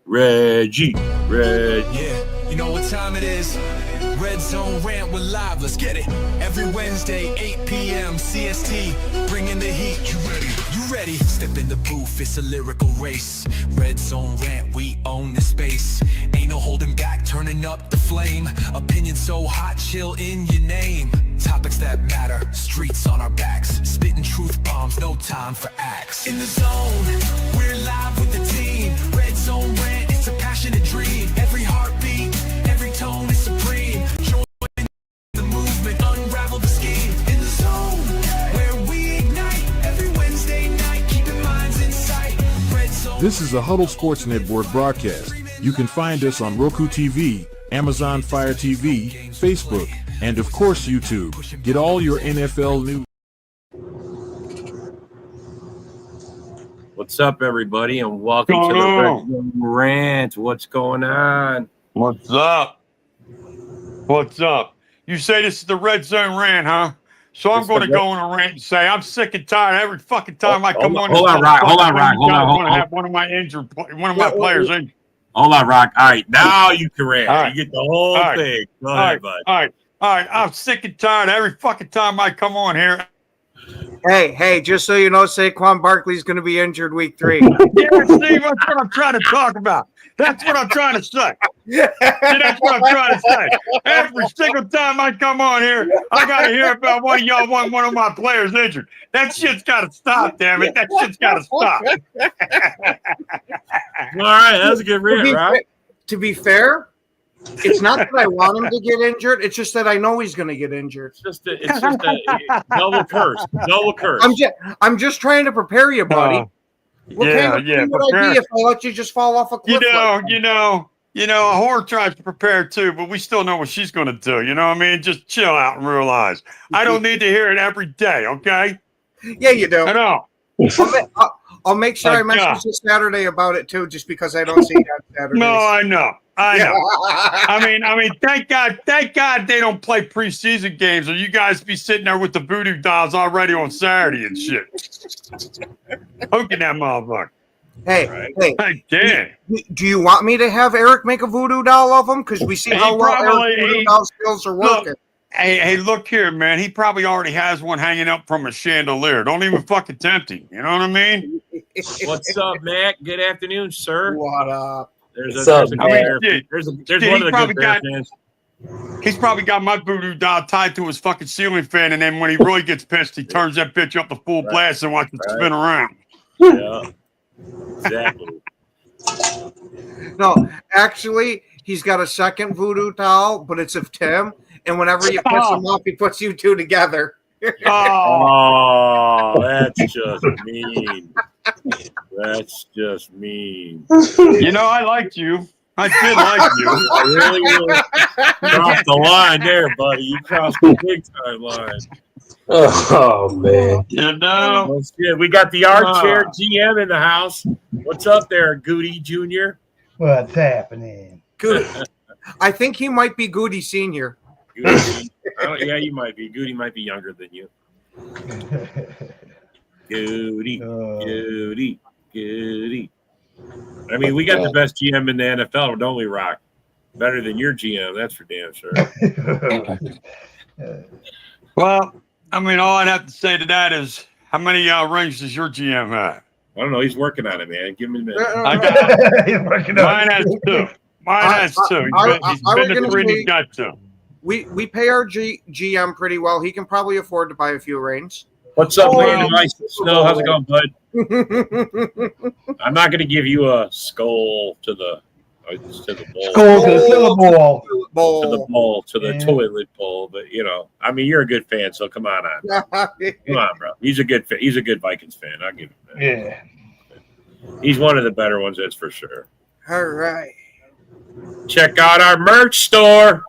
Reggie. Yeah, you know what time it is? Red Zone Rant, we're live, let's get it. Every Wednesday, 8 p.m. CST, bringing the heat. You ready? You ready? Step in the booth, it's a lyrical race. Red Zone Rant, we own the space. Ain't no holding back, turning up the flame. Opinion so hot, chill in your name. Topics that matter, streets on our backs. Spitting truth bombs, no time for acts. In the zone, we're live with the team. Red Zone Rant, it's a passionate dream. Every heartbeat, every tone is supreme. Join the movement, unravel the scheme. In the zone, where we ignite. Every Wednesday night, keeping minds in sight. Red Zone. This is a Huddle Sports Network broadcast. You can find us on Roku TV, Amazon Fire TV, Facebook, and of course YouTube. Get all your NFL news. What's up, everybody, and welcome to the Red Zone Rant. What's going on? What's up? What's up? You say this is the Red Zone Rant, huh? So I'm going to go on a rant and say I'm sick and tired every fucking time I come on. Hold on, Rock. Hold on. Have one of my players injured. Hold on, Rock. All right, now you can rant. All right. You get the whole thing. Go ahead, bud. All right. I'm sick and tired every fucking time I come on here. Hey, just so you know, Saquon Barkley's going to be injured week 3. Yeah, Steve, that's what I'm trying to talk about. That's what I'm trying to say. That's what I'm trying to say. Every single time I come on here, I got to hear about one of y'all want one of my players injured. That shit's got to stop, damn it. That shit's got to stop. All right, that's a good rant, right? To be fair, it's not that I want him to get injured. It's just that I know he's going to get injured. It's just a double curse. Double curse. I'm just trying to prepare you, buddy. What would I be if I let you just fall off a cliff? You know, a whore tries to prepare too, but we still know what she's going to do. You know what I mean? Just chill out and realize. I don't need to hear it every day, okay? Yeah, you do. I know. I'll make sure I message you Saturday about it too, just because I don't see you on Saturdays. No, I know. I mean, thank God they don't play preseason games, or you guys be sitting there with the voodoo dolls already on Saturday and shit. Hooking that motherfucker. Hey, do you want me to have Eric make a voodoo doll of him? Because we see how well Eric's voodoo doll skills are working. Hey, look here, man. He probably already has one hanging up from a chandelier. Don't even fucking tempt him. You know what I mean? What's up, Matt? Good afternoon, sir. What up? There's one of the good Bear fans. He's probably got my voodoo doll tied to his fucking ceiling fan, and then when he really gets pissed, he turns that bitch up to full blast and watches it spin around. Yeah, exactly. No, actually, he's got a second voodoo doll, but it's of Tim, and whenever you piss him off, he puts you two together. Oh, that's just mean. That's just mean. You know, I liked you. I did like you. I really crossed the line there, buddy. You crossed the big time line. Oh, man. You know? We got the armchair GM in the house. What's up there, Goody Jr.? What's happening? Goody. I think he might be Goody Sr. Goody. Yeah, you might be. Goody might be younger than you. Goody. I mean, we got the best GM in the NFL, don't we, Rock? Better than your GM, that's for damn sure. Well, I mean, all I'd have to say to that is, how many rings does your GM have? I don't know. He's working on it, man. Give him a minute. Mine has 2. He's been to 3 and he's got 2. We pay our GM pretty well. He can probably afford to buy a few rings. What's up, Landon Ice Snow? How's it going, bud? I'm not going to give you a skull to the bowl. Skull to the bowl. To the toilet bowl. But I mean, you're a good fan, so come on. Come on, bro. He's a good Vikings fan. I'll give him that. Yeah. He's one of the better ones, that's for sure. All right. Check out our merch store.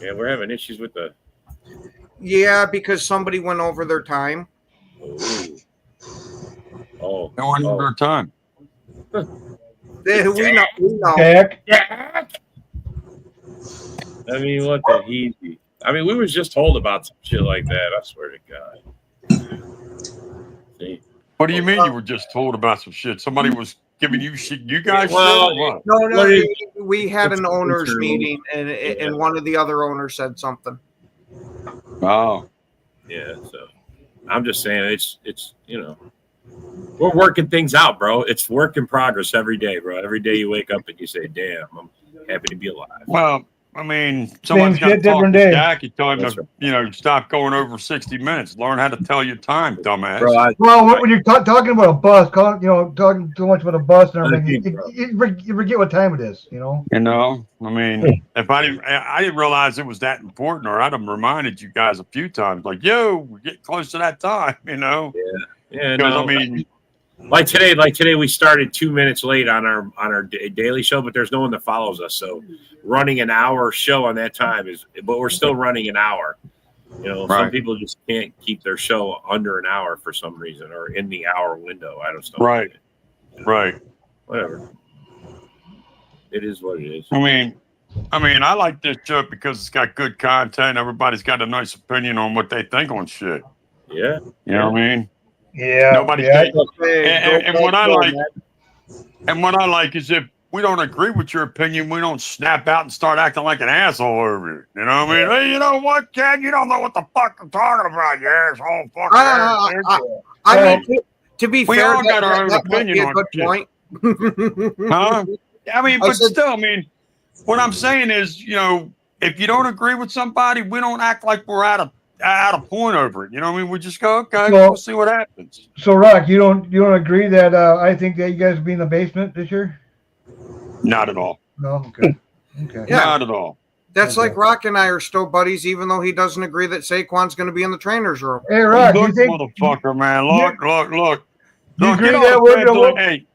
Yeah, we're having issues with the. Yeah, because somebody went over their time. Oh. They went over their time. We know. Jack. I mean, what the heezy? I mean, we was just told about some shit like that. I swear to God. See? What do you mean you were just told about some shit? Somebody was giving you shit. You guys Well, shit or what? No. We had an It's owners internal. meeting, and one of the other owners said something. Oh. Yeah, so I'm just saying it's we're working things out, bro. It's work in progress every day, bro. Every day you wake up and you say, "Damn, I'm happy to be alive." Well, I mean, someone's got to shit, talk different to day. Jack. You tell him That's to, stop going over 60 minutes. Learn how to tell your time, dumbass. Bro, Well, when you're talking about a bus, talking too much about a bus and everything, Bro. you forget what time it is. I mean, if I didn't realize it was that important, or I'd have reminded you guys a few times, like, yo, we're getting close to that time, Yeah, Because, no. I mean, Like today we started 2 minutes late on our daily show, but there's no one that follows us. So running an hour show on that time but we're still running an hour. Some Right. people just can't keep their show under an hour for some reason, or in the hour window. I just don't. Right. Right. Whatever. It is what it is. I mean, I like this show because it's got good content. Everybody's got a nice opinion on what they think on shit. Yeah. You know what I mean? Yeah. Nobody yeah. and what I like is if we don't agree with your opinion, we don't snap out and start acting like an asshole over it. You know what I mean? Hey, you know what, Ken? You don't know what the fuck I'm talking about, you asshole. Fuck I mean, to be We fair, all got our own that might be opinion a on good shit. point. Huh? I mean, but said- still, what I'm saying is, if you don't agree with somebody, we don't act like we're out of point over it. You know what I mean? We just go, okay, Well- we'll see what happens. So, Rock, you don't agree that I think that you guys will be in the basement this year? Not at all. No. Okay. Okay. Yeah. Not at all. That's Okay. like Rock and I are still buddies, even though he doesn't agree that Saquon's going to be in the trainer's room. Hey, Rock, Look, you think? motherfucker, man. Look. You agree get all that the we're fans gonna-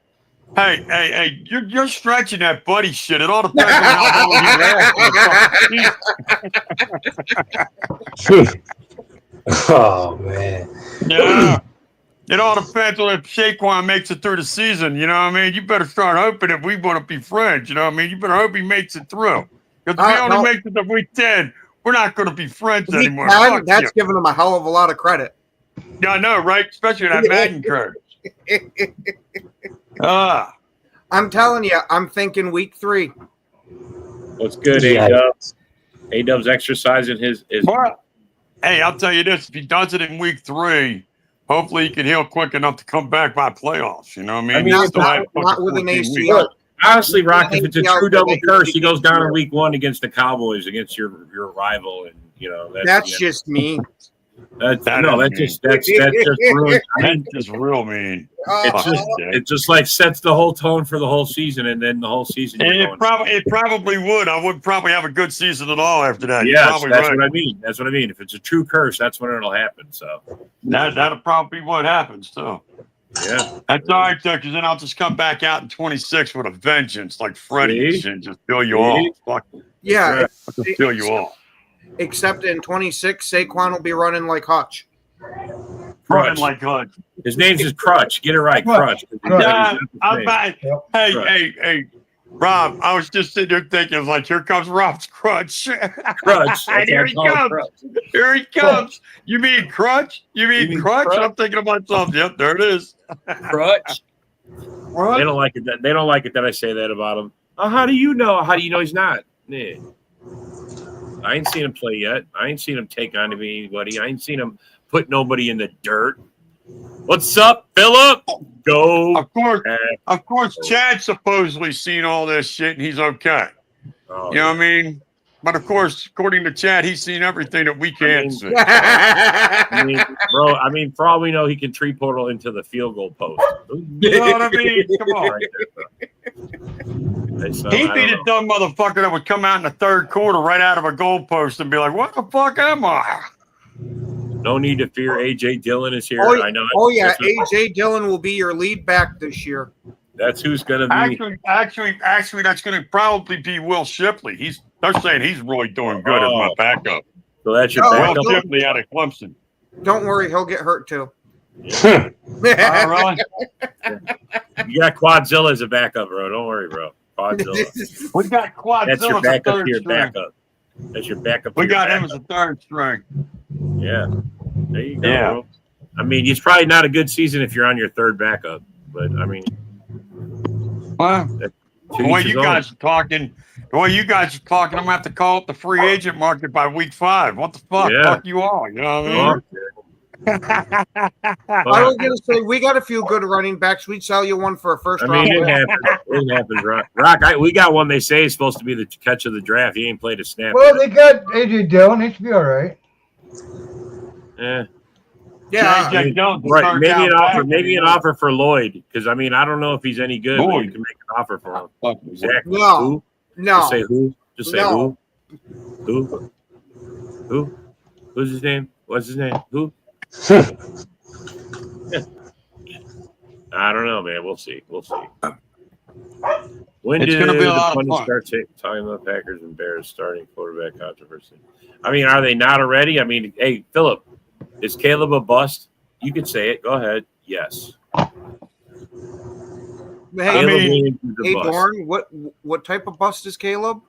like, hey, you're stretching that buddy shit. It all depends on how long you last. Oh man. Yeah. It all depends on if Saquon makes it through the season. You know what I mean? You better start hoping if we want to be friends. You know what I mean? You better hope he makes it through. Because if he only no. makes it to week 10, we're not going to be friends Week anymore. 10, Fuck that's you. giving him a hell of a lot of credit. Yeah, I know, right? Especially that Madden curve. I'm telling you, I'm thinking week 3. What's good, A-Dubs? A-Dub's exercising his Well, hey, I'll tell you this. If he does it in week 3, hopefully he can heal quick enough to come back by playoffs. You know what I mean? I mean, not with an 14 ACL. weeks. honestly, Rock, if it's a true double ACL, curse, he goes down in week 1 against the Cowboys, against your rival, and That's just mean. That's That just is ruins. That's just real mean. It just like sets the whole tone for the whole season, and then the whole season. And it probably would. I wouldn't probably have a good season at all after that. Yes, probably that's right. what I mean. That's what I mean. If it's a true curse, that's when it'll happen. So That'll probably be what happens too. yeah, That's all right, though, because then I'll just come back out in 26 with a vengeance, like Freddie, and just kill you all. Fuck, Yeah, I'll just kill you all. except in 26, Saquon will be running like Hutch. Running like Hutch. his name's just Crutch. Get it right, Crutch. Yeah, hey, Crutch. hey, Rob, I was just sitting there thinking, like, here comes Rob's crutch. Crutch. And here he comes. Here he comes. You mean crutch? You mean crutch? I'm thinking to myself, yep, there it is. Crutch. They don't like it. They don't like it that I say that about him. Oh, how do you know? How do you know he's not? Yeah. I ain't seen him play yet. I ain't seen him take on to anybody. I ain't seen him put nobody in the dirt. What's up, Philip? Go. Of course, Chad's supposedly seen all this shit and he's okay. Oh, You know what I mean? But of course, according to Chad, he's seen everything that we can't see. I mean, for all we know, he can tree portal into the field goal post. You know what I mean? Come on. Right there, so, He'd I be don't the know. dumb motherfucker that would come out in the third quarter right out of a goalpost and be like, what the fuck am I? No need to fear. AJ Dillon is here. Oh, I know. oh yeah, That's what- AJ Dillon will be your lead back this year. That's who's going to be. Actually, that's going to probably be Will Shipley. They're saying he's really doing good as my backup. So that's your Oh, Will backup. Shipley out of Clemson. Don't worry, he'll get hurt too. Oh, really? You got Quadzilla as a backup, bro. Don't worry, bro. Quadzilla. We got Quadzilla That's your as a backup to third your string. backup. That's your backup. To We your got him as backup. a third string. Yeah. There you go. Yeah. Bro. I mean, it's probably not a good season if you're on your third backup. But I mean, Well, to the way each his you own. guys are talking, I'm gonna have to call it the free agent market by week 5. What the fuck? Yeah. Fuck you all. You know what I mean? I was gonna say we got a few good running backs. We'd sell you one for a first I round. mean, it pick. happens. It happens, Rock. We got one they say is supposed to be the catch of the draft. He ain't played a snap. Well, yet. they got AJ Dillon. He should be all right. Yeah, J.J. Jones, the Right. third Maybe down an back, offer. Maybe an anymore. offer for Lloyd, because I mean I don't know if he's any good. But Lloyd. you can make an offer for him. Fuck. Exactly. No. Who? no, Just say who. Just say No. who. Who? Who's his name? What's his name? Who? I don't know, man. We'll see. When It's did gonna be a the lot of pundits fun. start talking about Packers and Bears starting quarterback controversy? I mean, are they not already? I mean, hey, Philip, is Caleb a bust? You can say it. Go ahead. Yes. hey, I mean, Williams is a hey, bust. Dorn, what type of bust is Caleb?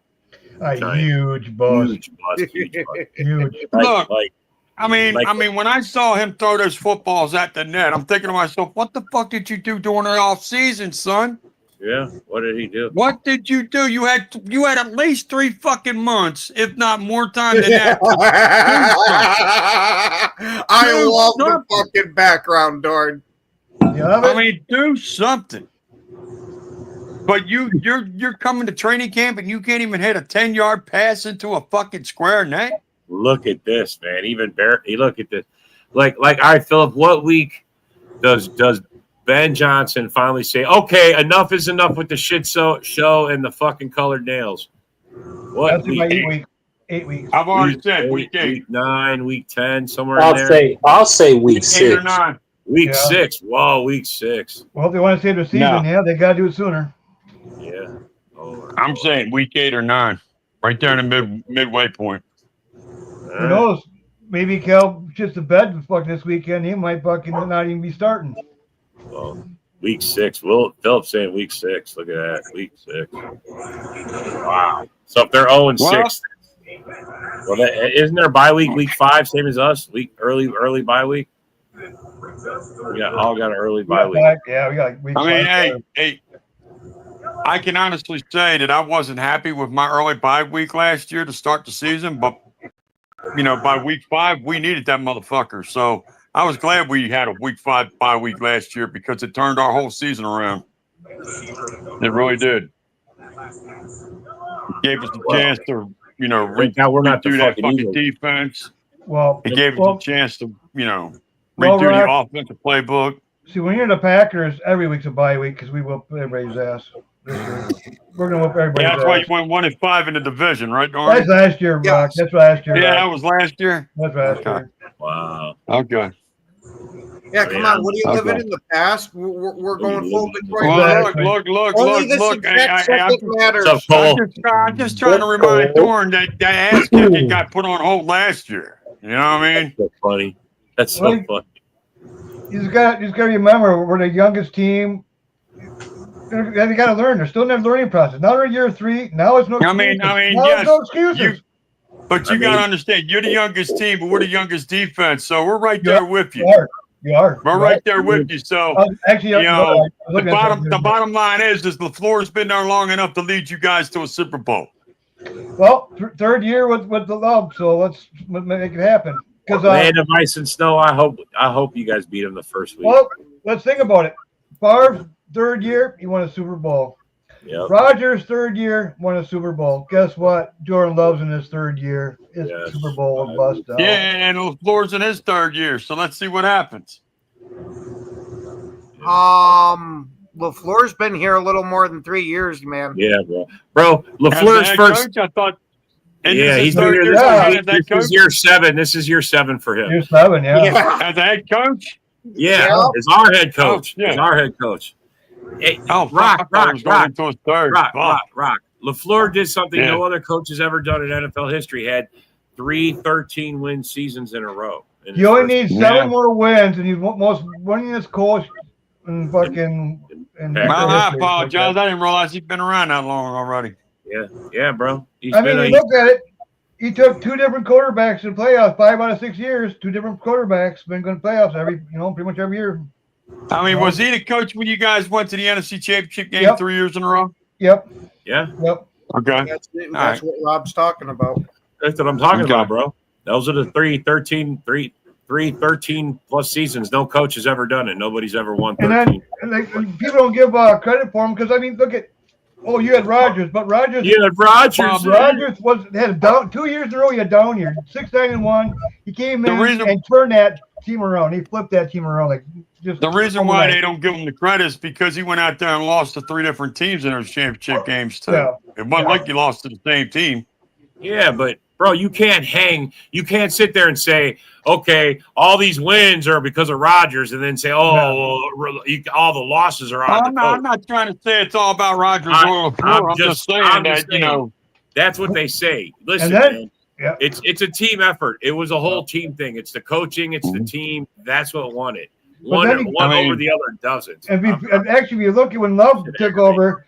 A Giant. huge bust. Huge bust. Huge bust. Huge. Look, Like, I mean, Like- when I saw him throw those footballs at the net, I'm thinking to myself, what the fuck did you do during the off season, son? yeah. What did he do? What did you do? You had at least 3 fucking months, if not more time than that. I Do love the something. fucking background, Dorn. You love I it? mean, do something. But you're coming to training camp and you can't even hit a 10-yard pass into a fucking square net. Look at this, man. Even Bear. Look at this. Like. All right, Philip. What week does Ben Johnson finally say, "Okay, enough is enough with the shit show and the fucking colored nails"? What That's week? about 8 weeks. 8 weeks. I've already said week 8. Week 9, week 10, somewhere in there. I'll say week Week 8 or 6. 9. Week Yeah. 6. Whoa, week 6. Well, if they want to save the season, No. yeah, they got to do it sooner. Yeah. Oh, I'm saying week 8 or 9. Right there in the midway point. Who knows? Maybe Cal shits the bed fucking this weekend. He might fucking not even be starting. Well, week 6. Philip's saying week 6. Look at that. Week 6. Wow. So if they're 0-6, well, isn't there a bye week 5, same as us? Early bye week? Yeah, all got an early bye week. Yeah, we got like week I mean, 5. hey, I can honestly say that I wasn't happy with my early bye week last year to start the season, but by week 5, we needed that motherfucker. So I was glad we had a week 5 bye week last year because it turned our whole season around. It really did. It gave us a chance to, Right now, we're not the redo that fucking fucking Eagles. defense. Well, It gave us well, a chance to, Well, redo the Rock- offensive playbook. see, when you're the Packers, every week's a bye week because we whoop everybody's ass. This year. We're going to whoop everybody's Yeah, that's why you ass. went 1-5 in the division, right, That's Darn? last year, Rock. Yes. That's last year. Yeah, that Rock. was last year. That's last Okay. year. Wow. Okay. Yeah, come on. What are you Okay. living in the past? We're going full Detroit. Well, Exactly. look. Only the Hey, success I'm second matters. What's up, Cole? I'm just trying to remind Dorn that ass kicking got put on hold last year. You know what I mean? So funny. That's so Well, funny. You just got to remember, we're the youngest team. They got to learn. They're still in their learning process. Now they're in year 3. Now it's no I mean, excuses. Now yes, it's no excuses. But I you got to mean- understand, you're the youngest team, but we're the youngest defense, so we're right there with you. You are. We're right there with you. So Actually, you know, I was the looking at that. bottom line is LaFleur's been there long enough to lead you guys to a Super Bowl. Well, third year with the love, so let's make it happen. Because Land of ice and snow. I hope you guys beat them the first week. well, let's think about it. Favre's third year, he won a Super Bowl. Yep. Rodgers' third year won a Super Bowl. Guess what? Jordan Love's in his third year. It's Yes. Super Bowl and bust out. Yeah, and LaFleur's in his third year, so let's see what happens. LaFleur's been here a little more than 3 years, man. Yeah, bro. As LaFleur's the head first. coach, I thought. And Yeah, this is he's been third here. year This, as Yeah. head this coach? is year 7. This is year 7 for him. Year 7, yeah. As a head coach? Yeah, Yeah. as our head coach. Oh, yeah. As our head coach. Hey, Oh, Rock, fuck, I thought it was going Rock. into his third. Rock. LaFleur did something Yeah. no other coach has ever done in NFL history. Had 3 13-win seasons in a row. in his You only first- need 7 more wins, and you're most winningest coach in fucking. In Well, Well, I history. apologize. I didn't realize he'd been around that long already. Yeah, bro. He's I mean, been you look at it. he took two different quarterbacks in playoffs, 5 out of 6 years. Two different quarterbacks been going to playoffs pretty much every year. I mean, was he the coach when you guys went to the NFC Championship game Yep. 3 years in a row? Yep. Yeah. Yep. Okay. That's what Rob's talking about. That's what I'm talking about, bro. Those are the 13 plus seasons. No coach has ever done it. Nobody's ever won 13. And people don't give credit for him because, I mean, look at you had Rodgers, but Rodgers. You had Rodgers. Rodgers had a down 2 years in a row. He had down year, 6-9-1. He came in and turned that team around. He flipped that team around The reason why they don't give him the credit is because he went out there and lost to 3 different teams in those championship games too. Yeah. It wasn't like you lost to the same team. Yeah, but bro, you can't sit there and say, okay, all these wins are because of Rodgers, and then say, all the losses are on the coach. I'm not trying to say it's all about Rodgers. I'm just saying that that's what they say. Listen, man, it's a team effort. It was a whole team thing. It's the coaching, it's the team. That's what won it. One over the other doesn't. And actually, if you look at when Love took over,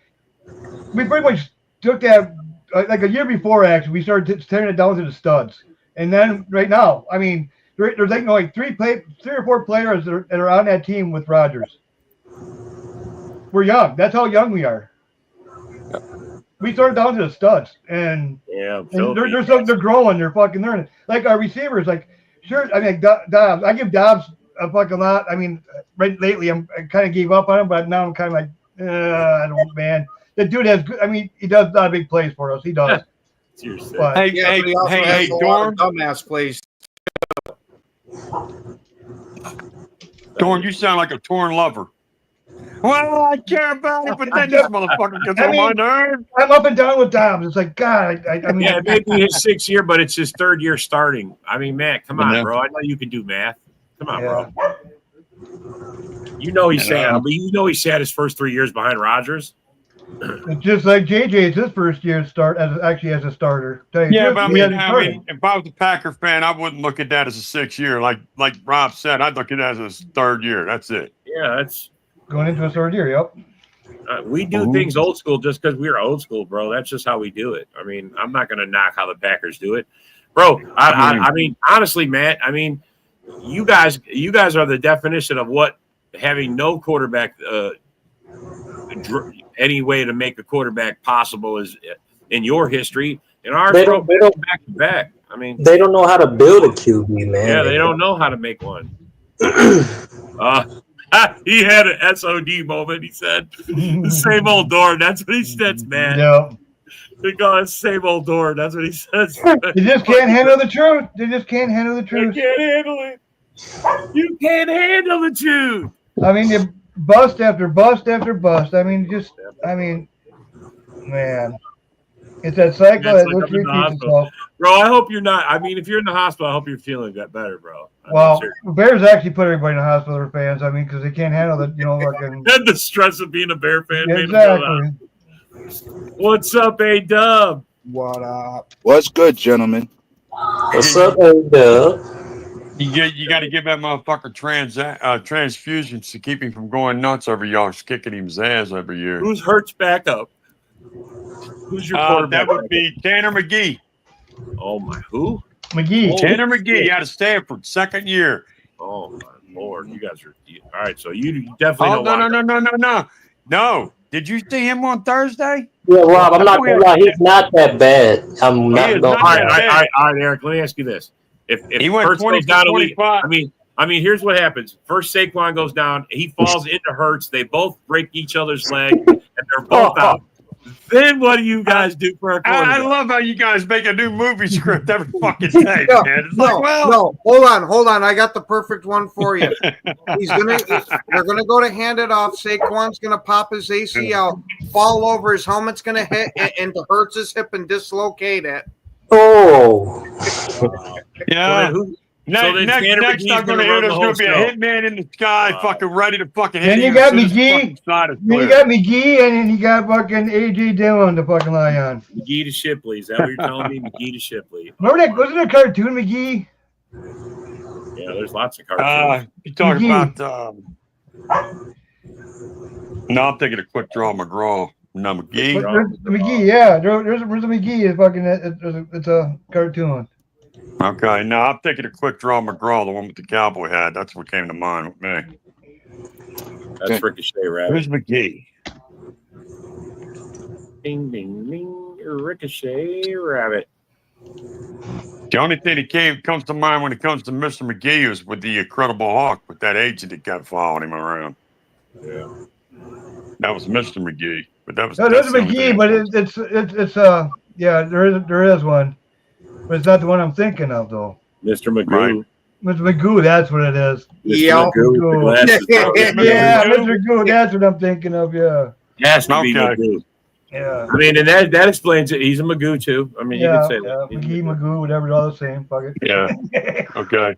we pretty much took that like a year before. Actually, we started tearing it down to the studs, and then right now, I mean, there's like 3 or 4 players that are on that team with Rodgers. We're young. That's how young we are. We started down to the studs, and they're growing. They're fucking learning. Like our receivers, sure. I mean, Dobbs. I give Dobbs a fucking lot. I mean, right lately, I kind of gave up on him, but now I'm kind of like, I don't, man. The dude has good. I mean, he does a lot of big plays for us. He does. But, hey, Dorn. Dumbass plays. Dorn, you sound like a torn lover. Well, I care about it, but then this motherfucker gets on my nerves. I'm up and down with Dobbs. It's like, God, I mean. Yeah, it may be his 6th year, but it's his 3rd year starting. I mean, Matt, come on, bro. I know you can do math. Come on, bro. You know he's sad. You know he sat his first 3 years behind Rodgers. It's just like JJ. It's his first year start as a starter. Yeah, but I mean, if I was a Packer fan, I wouldn't look at that as a 6th year. Like Rob said, I'd look at it as his 3rd year. That's it. Yeah, that's going into a 3rd year. Yep. We do things old school just because we're old school, bro. That's just how we do it. I mean, I'm not going to knock how the Packers do it, bro. I mean, honestly, Matt. I mean, you guys are the definition of what having no quarterback. Any way to make a quarterback possible is in your history. In ours, they don't back to back. I mean, they don't know how to build a QB, man. Yeah, they don't know how to make one. He had an SOD moment. He said, "The same old door." That's what he says, man. Yeah. They call it same old door. That's what he says. They just can't handle the truth. They just can't handle the truth. They can't handle it. You can't handle the truth. I mean, bust after bust after bust. I mean, man, it's that cycle that looks repeats itself. Bro, I hope you're not. I mean, if you're in the hospital, I hope you're feeling that better, bro. Bears actually put everybody in the hospital. Their fans. I mean, because they can't handle it. And the stress of being a Bear fan. Yeah, exactly. What's up, A-Dub? What up? What's good, gentlemen? What's up, A-Dub? You got to give that motherfucker transfusions to keep him from going nuts every year, kicking him's ass every year. Who's Hurts back up? Who's your quarterback? That would be Tanner McGee. Oh my, who? McGee. Tanner McGee out of Stanford, 2nd year. Oh my Lord, you guys are all right. So you definitely No. Did you see him on Thursday? Yeah, Rob, I'm not gonna lie, he's not that bad. I'm not gonna. All right, Eric. Let me ask you this: If he went 20 down a week, I mean, here's what happens. First, Saquon goes down. He falls into Hurts. They both break each other's leg, and they're both out. Then what do you guys do for a quarterback? I love how you guys make a new movie script every fucking day, man. It's no, hold on. I got the perfect one for you. They're gonna go to hand it off. Saquon's gonna pop his ACL, fall over. His helmet's gonna hit into Hurts' hip and dislocate it. Oh, yeah. Next I'm going to hear there's going to be a hitman in the sky, fucking ready to fucking hit. Then you got McGee. And then you got fucking AJ Dillon to fucking lie on. McGee to Shipley. Is that what you're telling me? McGee to Shipley. Remember that? Wasn't there a cartoon, McGee? Yeah, there's lots of cartoons. You talking about? No, I'm thinking of Quick Draw McGraw. No, McGee. There's McGee, yeah. There's a McGee. Is fucking. It's a cartoon. Okay, now I'm thinking of Quick Draw McGraw, the one with the cowboy hat. That's what came to mind with me. That's Ricochet Rabbit. Who's McGee? Ding, ding, ding. Ricochet Rabbit. The only thing that comes to mind when it comes to Mr. McGee is with the Incredible Hulk, with that agent that kept following him around. Yeah. That was Mr. McGee, but that was. No, there's a McGee, but it's yeah, there is one, but it's not the one I'm thinking of though. Mr. Magoo. Right. Mr. Magoo, that's what it is. Yeah. Magoo. Yeah, Mr. Magoo, that's what I'm thinking of. Yeah. Has to be Okay. Magoo. Yeah. I mean, and that explains it. He's a Magoo too. I mean, you Yeah, can say yeah, that. McGee, Magoo, whatever, all the same. Fuck it. Yeah. Okay.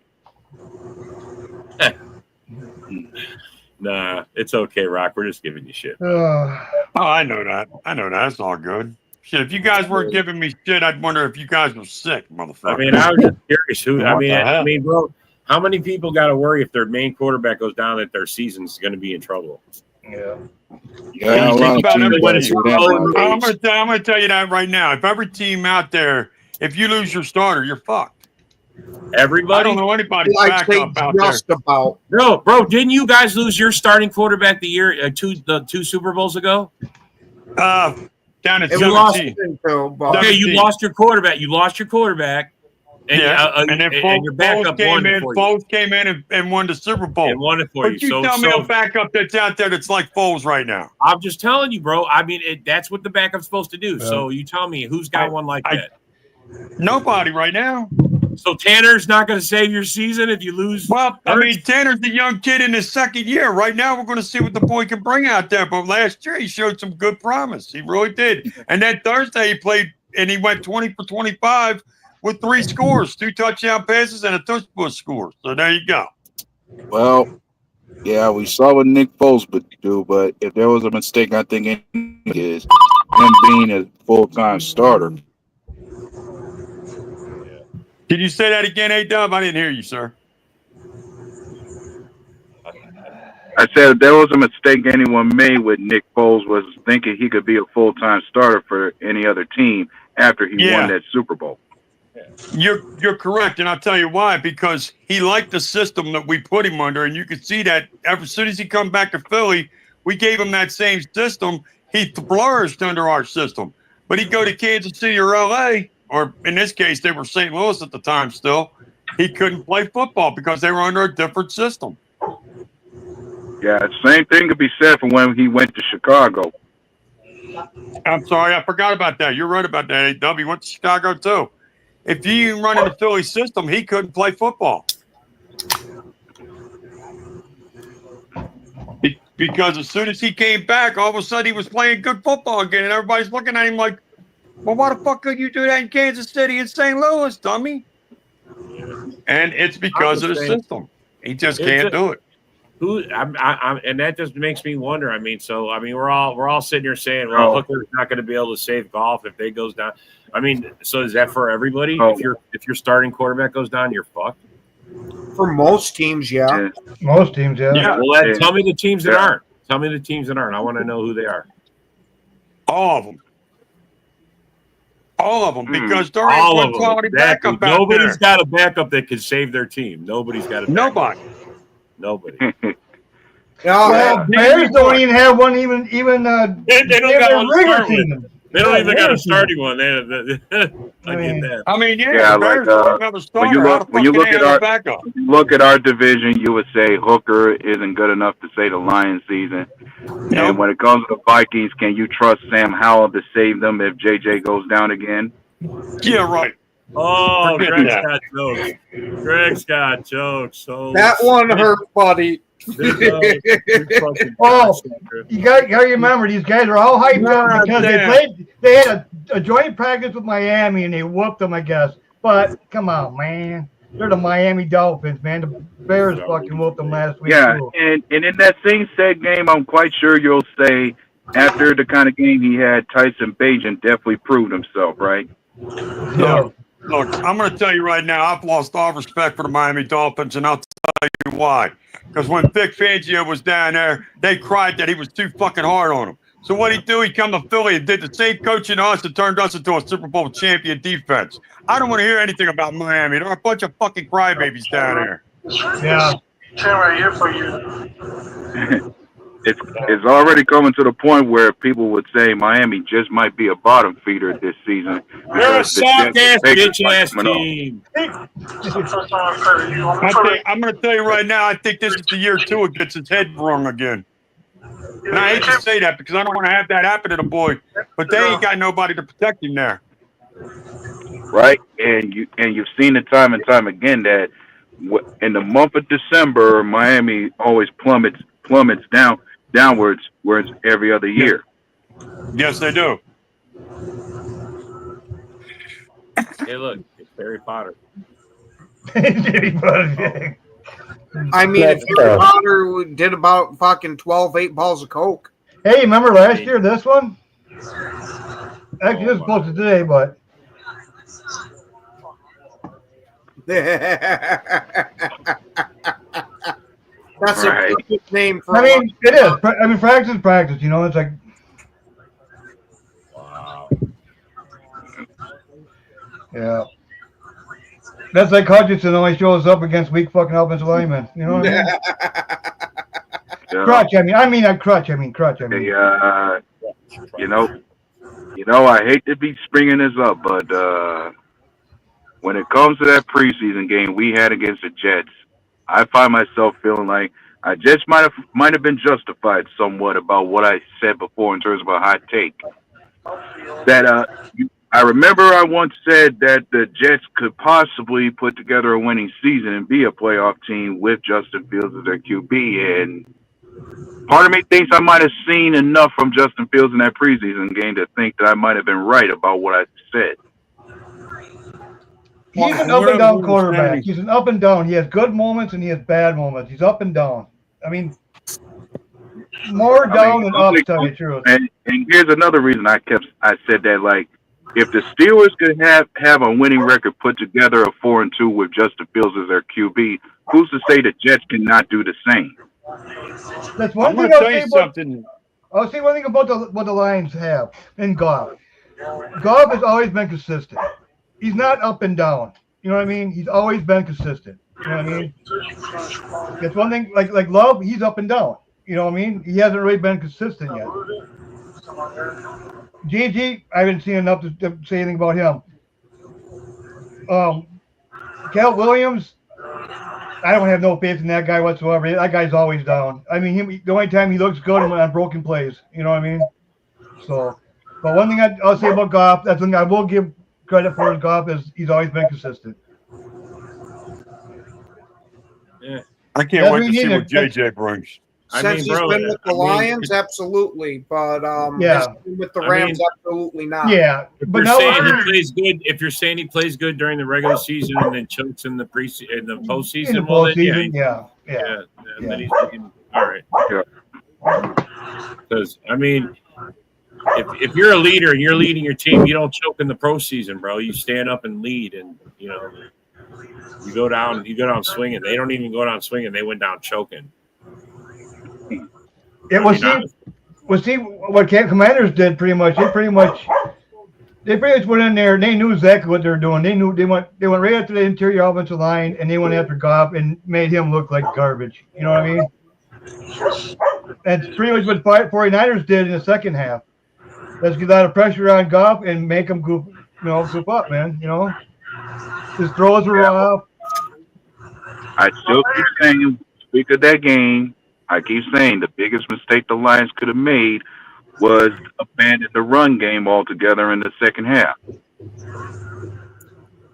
Nah, it's okay, Rock. We're just giving you shit. Oh, I know that. It's all good. Shit, if you guys weren't giving me shit, I'd wonder if you guys were sick, motherfucker. I mean, I was just curious who. What the hell? Bro, how many people got to worry if their main quarterback goes down that their season's going to be in trouble? Yeah. Yeah, a Think lot of about teams everybody. went through that. I'm gonna tell you that right now. If every team out there, if you lose your starter, you're fucked. Everybody. I don't know anybody's I'd back say up out there. just about. No, bro, didn't you guys lose your starting quarterback the two Super Bowls ago? Down at It lost 17. too, but Okay, you 17. lost your quarterback. You lost your quarterback, and And then and your backup won it for you. Foles came in and won the Super Bowl. And won it for But you. you tell me a backup that's out there that's like Foles right now. I'm just telling you, bro. I mean, that's what the backup's supposed to do. Yeah. So you tell me who's got one like that. Nobody right now. So Tanner's not going to save your season if you lose. Well, I mean, Tanner's the young kid in his second year. Right now, we're going to see what the boy can bring out there. But last year, he showed some good promise. He really did. And then Thursday, he played and he went 20 for 25 with 3 scores, 2 touchdown passes, and a touch push score. So there you go. Well, yeah, we saw what Nick Foles would do, but if there was a mistake, I think it is him being a full-time starter. Did you say that again, A-Dub? I didn't hear you, sir. I said if there was a mistake anyone made with Nick Foles was thinking he could be a full-time starter for any other team after he won that Super Bowl. You're correct, and I'll tell you why. Because he liked the system that we put him under, and you can see that as soon as he come back to Philly, we gave him that same system. He flourished under our system. But he'd go to Kansas City or L.A., or in this case, they were St. Louis at the time still. He couldn't play football because they were under a different system. Yeah, same thing could be said for when he went to Chicago. I'm sorry, I forgot about that. You're right about that, A-Dub. He went to Chicago, too. If he didn't run in the Philly system, he couldn't play football. Because as soon as he came back, all of a sudden he was playing good football again, and everybody's looking at him like, well, why the fuck could you do that in Kansas City and St. Louis, dummy? And it's because of the system. He just can't do it. And that just makes me wonder. I mean, we're all sitting here saying, well, Hooker's not going to be able to save golf if they goes down. I mean, so is that for everybody? If your starting quarterback goes down, you're fucked. for most teams, yeah. Most teams, yeah. Yeah. Well, tell me the teams that aren't. Tell me the teams that aren't. I want to know who they are. All of them. All of them, because there ain't All one of them. quality Exactly. backup out Nobody's there. got a backup that can save their team. Nobody's got a backup. Nobody. Nobody. Well, Bears don't even have one. Even They don't got one to regular start with. team. They don't even got Yeah. a starting one. I get that. I mean, Yeah, the Bears like, don't have a starter. when you How look- the when you fuck look can at they have our- a backup? Look at our division, you would say Hooker isn't good enough to save the Lions season. And when it comes to the Vikings, can you trust Sam Howell to save them if JJ goes down again? Yeah, right. Oh, Forget Greg's that. got jokes. Greg's got jokes. Oh, That one hurt, buddy. Oh, you got to remember, these guys are all hyped up because they had a joint practice with Miami and they whooped them, I guess. But come on, man. They're the Miami Dolphins, man. The Bears fucking whooped them last week, Yeah, too. and in that same said game, I'm quite sure you'll say after the kind of game he had, Tyson Bagent definitely proved himself, right? Yeah. Look, I'm going to tell you right now, I've lost all respect for the Miami Dolphins, and I'll tell you why. Because when Vic Fangio was down there, they cried that he was too fucking hard on them. So what he do? He come to Philly and did the same coaching to us and turned us into a Super Bowl champion defense. I don't want to hear anything about Miami. They're a bunch of fucking crybabies down here. Yeah. Right here for you. It's already coming to the point where people would say Miami just might be a bottom feeder this season. You're a soft ass, bitch ass coming off. team. I'm going to tell you right now, I think this is the year Tua gets his head wrong again. And I hate to say that because I don't want to have that happen to the boy, but they ain't got nobody to protect him there. Right, and you've seen it time and time again that in the month of December, Miami always plummets downwards, whereas every other year. Yes, they do. Hey, look, it's Harry Potter. I mean, if Harry Potter did about fucking 12 8-balls of coke. Hey, remember last year this one? Actually, this was posted today, but that's a perfect name for. I mean, it is. I mean, practice is practice. You know, it's like. Wow. Yeah. That's like Hutchinson only shows up against weak fucking offensive linemen. You know what I mean? Yeah. Crutch. I mean crutch. Hey, I hate to be springing this up, but when it comes to that preseason game we had against the Jets, I find myself feeling like I just might have been justified somewhat about what I said before in terms of a hot take. That I remember I once said that the Jets could possibly put together a winning season and be a playoff team with Justin Fields as their QB. And part of me thinks I might have seen enough from Justin Fields in that preseason game to think that I might have been right about what I said. He's an up and down quarterback. He's an up and down. He has good moments and he has bad moments. He's up and down. I mean, more down than up, to tell you the truth. And here's another reason I said that, like, if the Steelers could have a winning record put together of 4-2 with Justin Fields as their QB, who's to say the Jets cannot do the same? That's one thing I'll say one thing about what the Lions have in Goff. Goff has always been consistent. He's not up and down. You know what I mean? He's always been consistent. You know what I mean? It's one thing like Love, he's up and down. You know what I mean? He hasn't really been consistent yet. GG, I haven't seen enough to say anything about him. Cal Williams, I don't have no faith in that guy whatsoever. That guy's always down. I mean, the only time he looks good is on broken plays. You know what I mean? So, but one thing I'll say about Goff, that's one thing I will give credit for Goff is he's always been consistent. Yeah. I can't wait to see what JJ brings. Since he's been with the Lions, absolutely, but with the Rams, absolutely not. Yeah, but he plays good. If you're saying he plays good during the regular season and then chokes in the postseason, then he's looking all right. Because I mean, if you're a leader and you're leading your team, you don't choke in the postseason, bro. You stand up and lead, and you go down swinging. They don't even go down swinging. They went down choking. It was what Commanders did pretty much. They pretty much went in there. They knew exactly what they were doing. They went right after the interior offensive line, and they went after Goff and made him look like garbage. You know what I mean? That's pretty much what 49ers did in the second half. Let's get a lot of pressure on Goff and make him goof up, man. His throws were off. I still keep saying, speak of that game. I keep saying the biggest mistake the Lions could have made was abandon the run game altogether in the second half.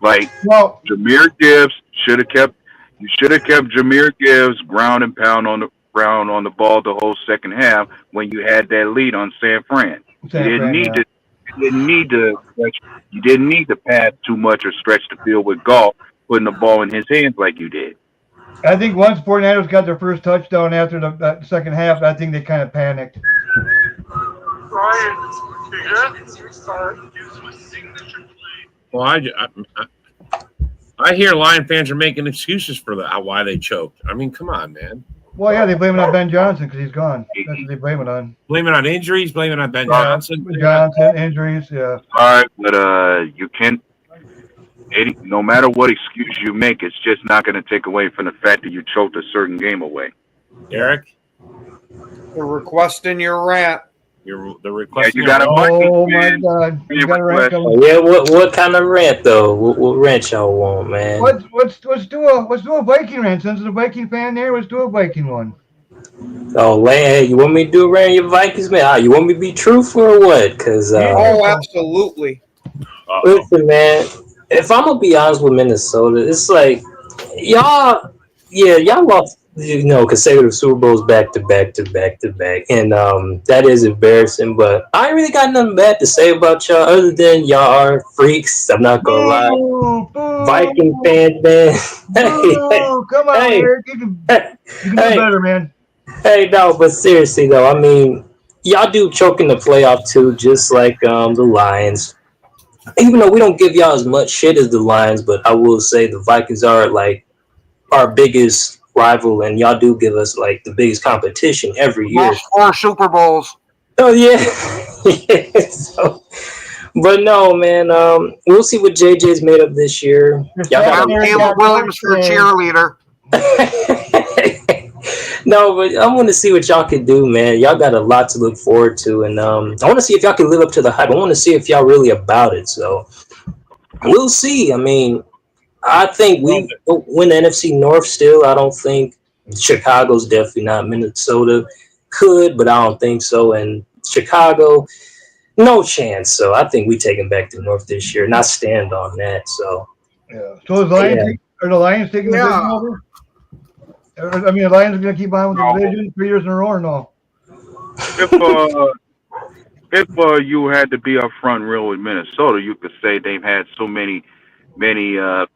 Jahmyr Gibbs should have kept Jahmyr Gibbs ground and pound on the ball the whole second half when you had that lead on San Fran. You didn't need to pass too much or stretch the field with Goff putting the ball in his hands like you did. I think once 49ers got their first touchdown after the second half, I think they kind of panicked. Ryan, you good? Well, I hear Lion fans are making excuses for why they choked. I mean, come on, man. Well, yeah, they blame it on Ben Johnson because he's gone. That's what they blame it on. Blame it on injuries. Blame it on Ben Johnson. Johnson, injuries, yeah. All right, but you can't. No matter what excuse you make, it's just not going to take away from the fact that you choked a certain game away. Eric, The request in your rant. the request. Yeah, you got a Oh my God! You got a rant coming. Oh, yeah, what kind of rant though? What rant y'all want, man? Let's do a Viking rant. Since there's a Viking fan there, let's do a Viking one. Oh, hey, you want me to do a rant on your Vikings, man? You want me to be truthful or what? Because Oh, absolutely. listen, man. If I'm gonna be honest with Minnesota, it's like y'all lost, consecutive Super Bowls back to back to back to back, and that is embarrassing. But I ain't really got nothing bad to say about y'all, other than y'all are freaks. I'm not gonna lie. Boo, boo, Viking fans, man. boo, come on, hey, Eric. You can do better, man. Hey, no, but seriously though, I mean, y'all do choke in the playoff too, just like the Lions. Even though we don't give y'all as much shit as the Lions, but I will say the Vikings are like our biggest rival, and y'all do give us like the biggest competition every year. Lost 4 Super Bowls. Oh yeah, yeah. So, but no, man. We'll see what JJ's made of this year. Y'all got Caleb Williams for cheerleader. No, but I want to see what y'all can do, man. Y'all got a lot to look forward to, and I want to see if y'all can live up to the hype. I want to see if y'all really about it. So we'll see. I mean, I think we win the NFC North still. I don't think Chicago's definitely not. Minnesota could, but I don't think so. And Chicago, no chance. So I think we taking back the North this year, and I stand on that. So yeah. So are the Lions taking the division over? I mean, the Lions are going to keep on with the division 3 years in a row or no? If you had to be up front real with Minnesota, you could say they've had so many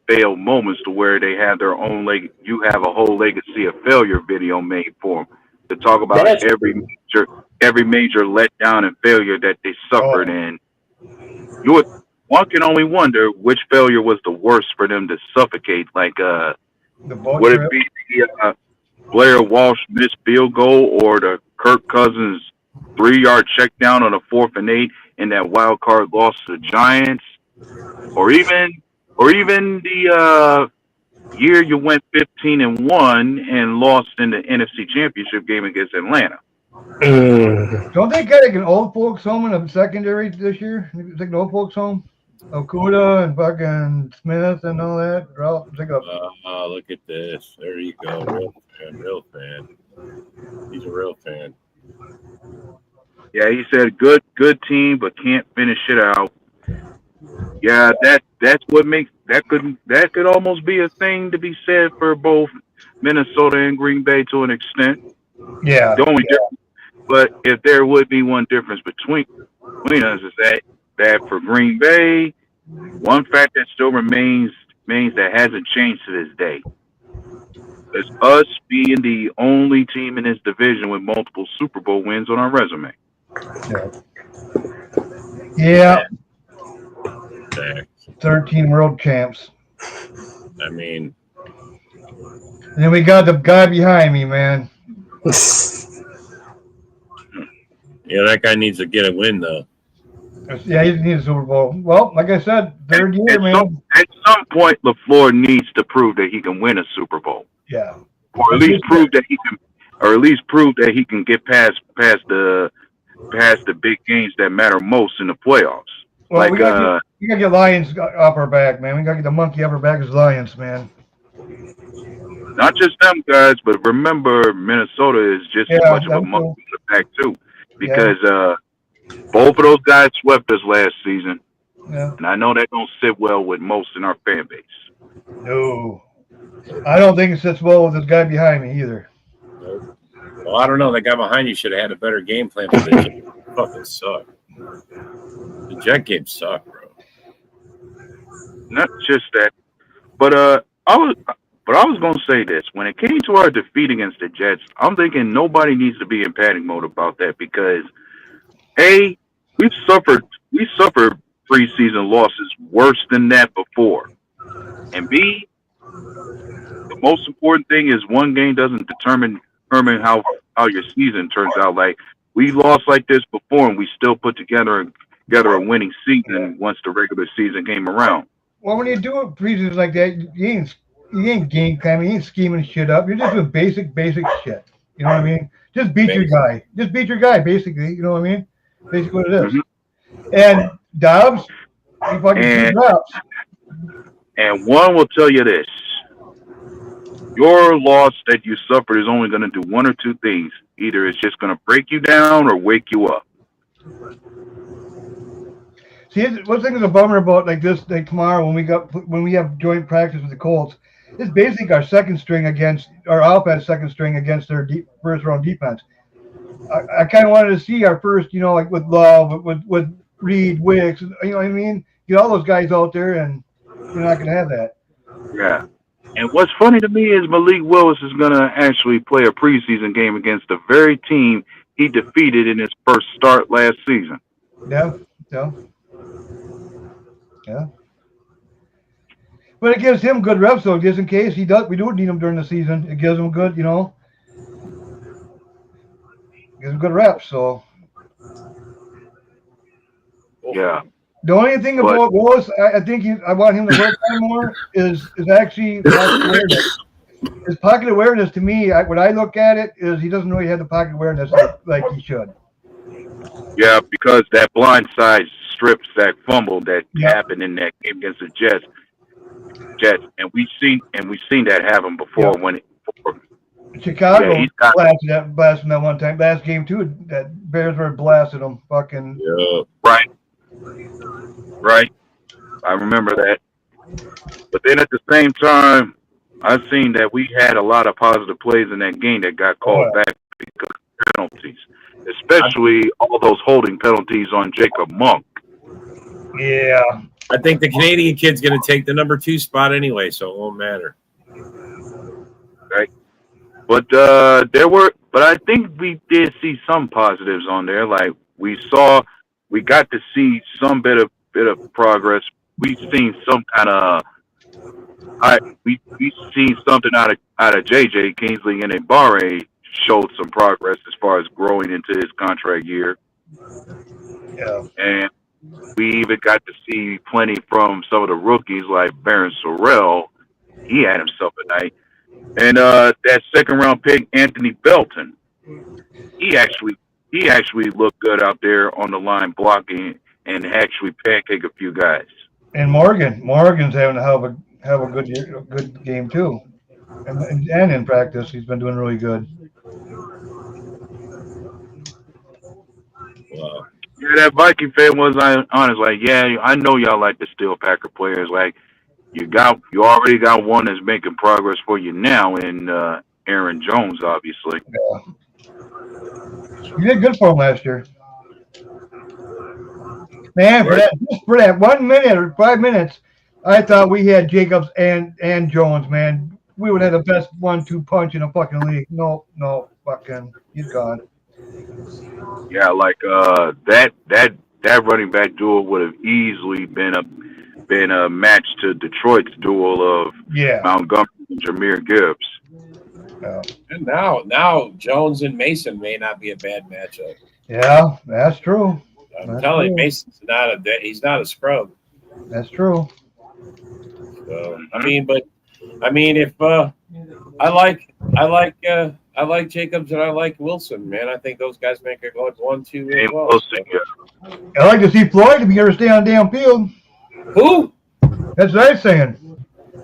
failed moments to where they have their own you have a whole legacy of failure video made for them to talk about every major letdown and failure that they suffered. And one can only wonder which failure was the worst for them to suffocate. Like would it be the Blair Walsh missed field goal or the Kirk Cousins 3-yard check down on a 4th and 8 in that wild card loss to the Giants, or even the year you went 15-1 and lost in the NFC Championship game against Atlanta? Don't they get like an old folks home in the secondary this year? It's like an old folks home. Okuda and fucking Smith and all that. Look at this. There you go. Real fan. He's a real fan. Yeah, he said good team, but can't finish it out. Yeah, that's what makes that could almost be a thing to be said for both Minnesota and Green Bay to an extent. Yeah. The only difference, but if there would be one difference between us is that for Green Bay, one fact that still remains that hasn't changed to this day is us being the only team in this division with multiple Super Bowl wins on our resume. Yeah. 13 world champs. I mean, and then we got the guy behind me, man. Yeah, that guy needs to get a win, though. Yeah, he needs a Super Bowl. Well, like I said, third year, man. At some point, LaFleur needs to prove that he can win a Super Bowl. Yeah. Or at least prove that he can get past the big games that matter most in the playoffs. Well, like we gotta get Lions off our back, man. We gotta get the monkey off our back as Lions, man. Not just them guys, but remember, Minnesota is just as much of a monkey in the back too, because both of those guys swept us last season, and I know that don't sit well with most in our fan base. No, I don't think it sits well with this guy behind me either. Well, I don't know. That guy behind you should have had a better game plan for the Jets. Fucking suck. The Jet game sucked, bro. Not just that, but I was gonna say this. When it came to our defeat against the Jets, I'm thinking nobody needs to be in panic mode about that because A, we suffered preseason losses worse than that before. And B, the most important thing is one game doesn't determine determine how your season turns out. Like we lost like this before, and we still put together a winning season once the regular season came around. Well, when you do preseasons like that, you ain't game planning, you ain't scheming shit up. You're just doing basic shit. You know what I mean? Just beat your guy. Just beat your guy, basically. You know what I mean? Basically what it is. And Dobbs, he fucking And- Dobbs. And one will tell you this: your loss that you suffered is only going to do one or two things. Either it's just going to break you down or wake you up. See, one thing is a bummer about like this, like tomorrow when we have joint practice with the Colts, it's basically our second string against our offense, second string against their first round defense. I kind of wanted to see our first, like with Love, with Reed, Wicks, you know what I mean? Get all those guys out there, and you're not going to have that. Yeah. And what's funny to me is Malik Willis is going to actually play a preseason game against the very team he defeated in his first start last season. Yeah. But it gives him good reps, though, just in case we do need him during the season. It gives him good, gives him good reps. So Yeah. the only thing about Willis, I think I want him to work on more is actually pocket awareness. His pocket awareness, to me, when I look at it, is he doesn't really have the pocket awareness like he should. Yeah, because that blindside strip sack fumble that happened in that game against the Jets, and we've seen that happen before when Chicago blasted that one time. Last game too, that Bears were blasted him. Fucking right. I remember that. But then at the same time, I've seen that we had a lot of positive plays in that game that got called back because of penalties, especially all those holding penalties on Jacob Monk. Yeah. I think the Canadian kid's going to take the number 2 spot anyway, so it won't matter. Right. But I think we did see some positives on there. Like we got to see some bit of progress. We've seen some kind of we've seen something out of JJ Kingsley and Ibarre showed some progress as far as growing into his contract year. Yeah. And we even got to see plenty from some of the rookies like Baron Sorrell. He had himself a night. And that second round pick, Anthony Belton, he actually looked good out there on the line blocking and actually pancake a few guys. And Morgan's having a good game too, and in practice he's been doing really good. Wow. Yeah, that Viking fan was honest. Like, yeah, I know y'all like the Steel Packer players. Like, you already got one that's making progress for you now in Aaron Jones, obviously. Yeah. You did good for him last year. Man, for that 1 minute or 5 minutes, I thought we had Jacobs and Jones, man. We would have the best 1-2 punch in the fucking league. No, fucking, he's gone. Yeah, like that running back duel would have easily been a match to Detroit's duel of Montgomery and Jahmyr Gibbs. Yeah. And now Jones and Mason may not be a bad matchup. Yeah, that's true. I'm telling you, Mason's he's not a scrub. That's true. So, if I like Jacobs and I like Wilson, man. I think those guys make it like 1-2 as well. Wilson, yeah. I like to see Floyd to be able to stay on the damn field. Who? That's what I'm saying.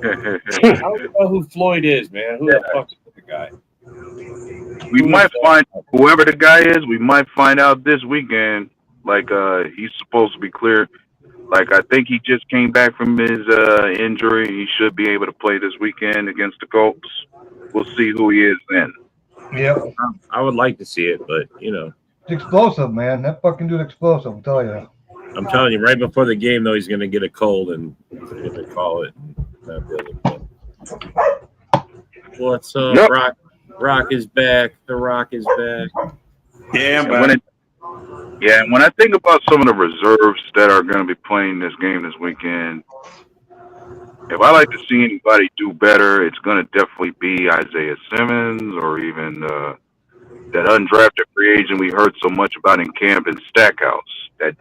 I don't know who Floyd is, man. Who the fuck is the guy? We might find whoever the guy is. We might find out this weekend. Like he's supposed to be cleared. Like I think he just came back from his injury. He should be able to play this weekend against the Colts. We'll see who he is then. Yep. I would like to see it, but it's explosive, man. That fucking dude's explosive. I'll tell you. I'm telling you, right before the game, though, he's going to get a cold and they're going to call it. Not really. What's up, Rock? Rock is back. The Rock is back. Yeah, when I think about some of the reserves that are going to be playing this game this weekend, if I like to see anybody do better, it's going to definitely be Isaiah Simmons or even that undrafted free agent we heard so much about in camp in Stackhouse, that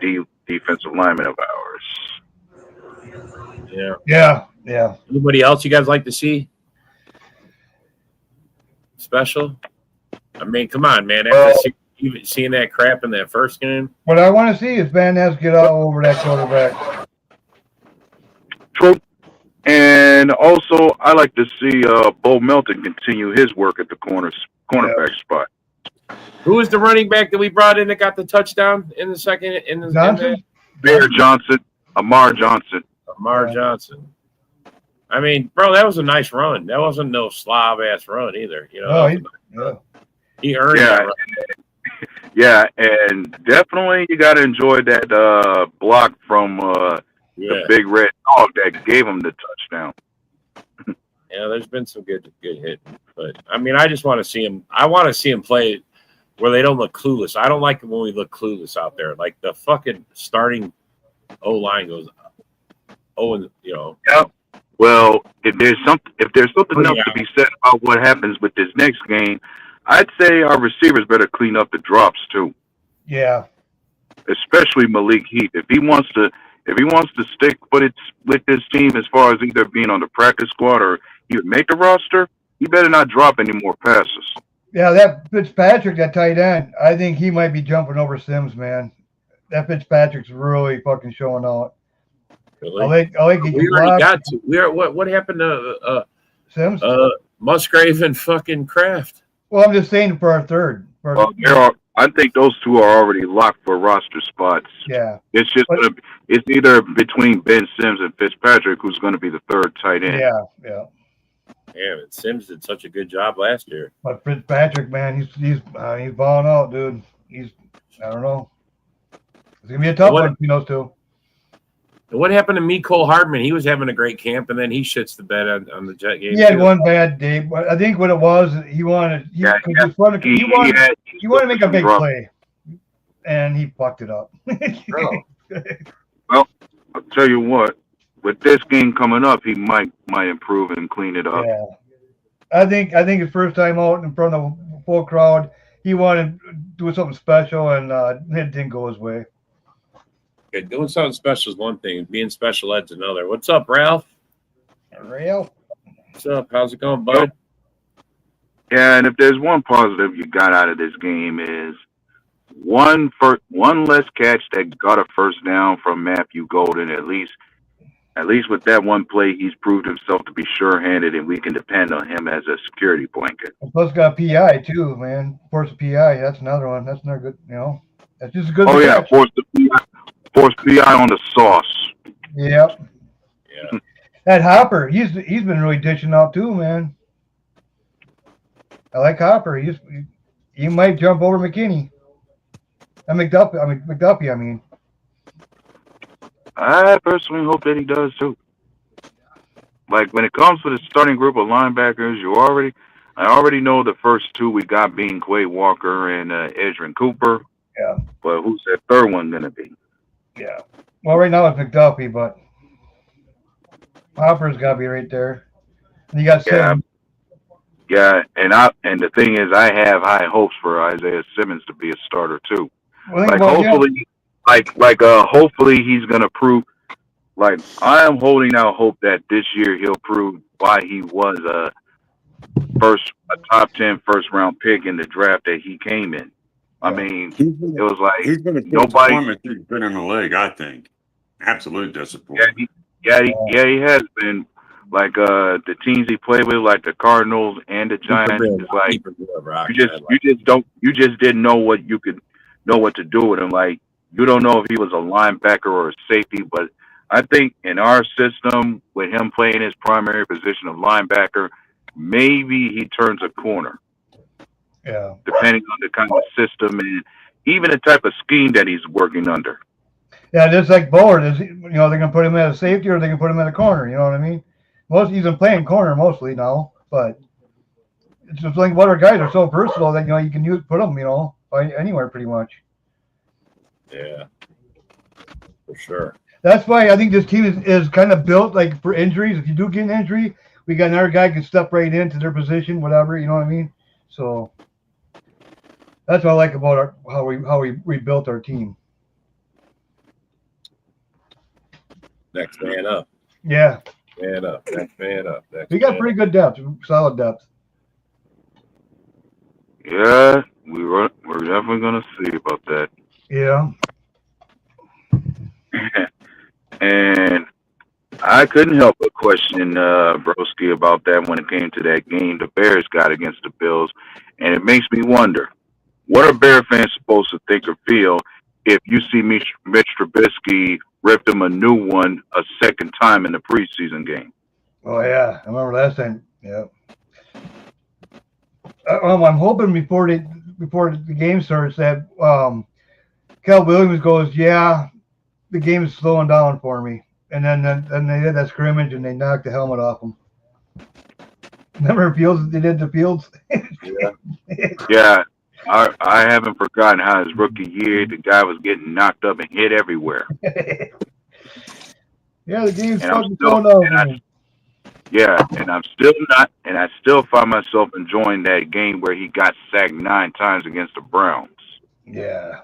defensive lineman of ours. Yeah. Yeah. Anybody else you guys like to see? Special? I mean, come on, man. After seeing that crap in that first game. What I want to see is Van Ness get all over that quarterback. True. And also, I like to see Bo Melton continue his work at the cornerback spot. Who was the running back that we brought in that got the touchdown in the second? Johnson? Bear Johnson, Amar Johnson. Amar Johnson. I mean, bro, that was a nice run. That wasn't no slob ass run either. You know, he earned that run. Yeah, and definitely you got to enjoy that block from the big red dog that gave him the touchdown. Yeah, there's been some good hitting, but I mean, I just want to see him. I want to see him play where they don't look clueless. I don't like it when we look clueless out there. Like the fucking starting O line goes, and you know. Yeah. Well, if there's something else to be said about what happens with this next game, I'd say our receivers better clean up the drops too. Yeah. Especially Malik Heath. If he wants to stick with this team as far as either being on the practice squad or even make the roster, he better not drop any more passes. Yeah, that Fitzpatrick, that tight end, I think he might be jumping over Sims, man. That Fitzpatrick's really fucking showing out. Really? I like we already got to. What happened to Sims? Musgrave and fucking Kraft? Well, I'm just saying for our third. I think those two are already locked for roster spots. Yeah. It's just it's either between Ben Sims and Fitzpatrick who's going to be the third tight end. Yeah. Yeah, but Sims did such a good job last year. But Fitzpatrick, man, he's balling out, dude. I don't know. It's gonna be a tough one between those two. What happened to Mecole Hardman? He was having a great camp, and then he shits the bed on the Jet game. He had one bad day, but I think what it was, he wanted to make a big play, and he fucked it up. Well, I'll tell you what. With this game coming up, he might improve and clean it up. Yeah, I think his first time out in front of a full crowd, he wanted to do something special, and it didn't go his way. Okay, doing something special is one thing. Being special ed's another. What's up, Ralph? Ralph. What's up? How's it going, bud? Yeah, and if there's one positive you got out of this game is one less catch that got a first down from Matthew Golden. At least with that one play, he's proved himself to be sure-handed, and we can depend on him as a security blanket. Plus, got PI too, man. Force a PI. That's another one. That's not good. You know, that's just a good. Oh yeah, force PI on the sauce. Yep. Yeah. That Hopper, he's been really dishing out too, man. I like Hopper. He might jump over McKinney. McDuffie. I mean. I personally hope that he does too. Like when it comes to the starting group of linebackers, I already know the first two we got being Quay Walker and Edrin Cooper. Yeah. But who's that third one gonna be? Yeah. Well, right now it's McDuffie, but Hopper's got to be right there. And you got Simmons. Yeah, and the thing is, I have high hopes for Isaiah Simmons to be a starter too. Hopefully he's gonna prove. Like I am holding out hope that this year he'll prove why he was a top 10 first round pick in the draft that he came in. I mean, it was like he's been a nobody. He's been in the league, I think. Absolute disappointment. Yeah, he has been. Like the teams he played with, like the Cardinals and the Giants, it's like you just didn't know what to do with him. Like you don't know if he was a linebacker or a safety, but I think in our system, with him playing his primary position of linebacker, maybe he turns a corner. Yeah. Depending on the kind of system and even the type of scheme that he's working under. Yeah, just like Bullard is, they're gonna put him at a safety or they can put him at a corner. You know what I mean? He's been playing corner mostly now, but it's just like what our guys are so versatile that you can put them anywhere pretty much. Yeah, for sure. That's why I think this team is kind of built like for injuries. If you do get an injury, we got another guy who can step right into their position, whatever. You know what I mean? So that's what I like about how we rebuilt our team. Next man up. Yeah, Man up. Next man up. Next we got man pretty up. good depth, solid depth. Yeah, we're definitely gonna see about that. Yeah. And I couldn't help but question Broski about that when it came to that game the Bears got against the Bills, and it makes me wonder, what are Bear fans supposed to think or feel if you see Mitch Trubisky rip them a new one a second time in the preseason game? Oh yeah, I remember last time. Yeah. I'm hoping before the game starts that Cal Williams goes, yeah, the game is slowing down for me, and then they did that scrimmage and they knocked the helmet off him. Remember Fields? They did the Fields. Yeah, I haven't forgotten how his rookie year the guy was getting knocked up and hit everywhere. Yeah, the game's And I'm fucking still, slowing down and for I, me. yeah, and I'm still not, and I still find myself enjoying that game where he got sacked 9 times against the Browns. Yeah.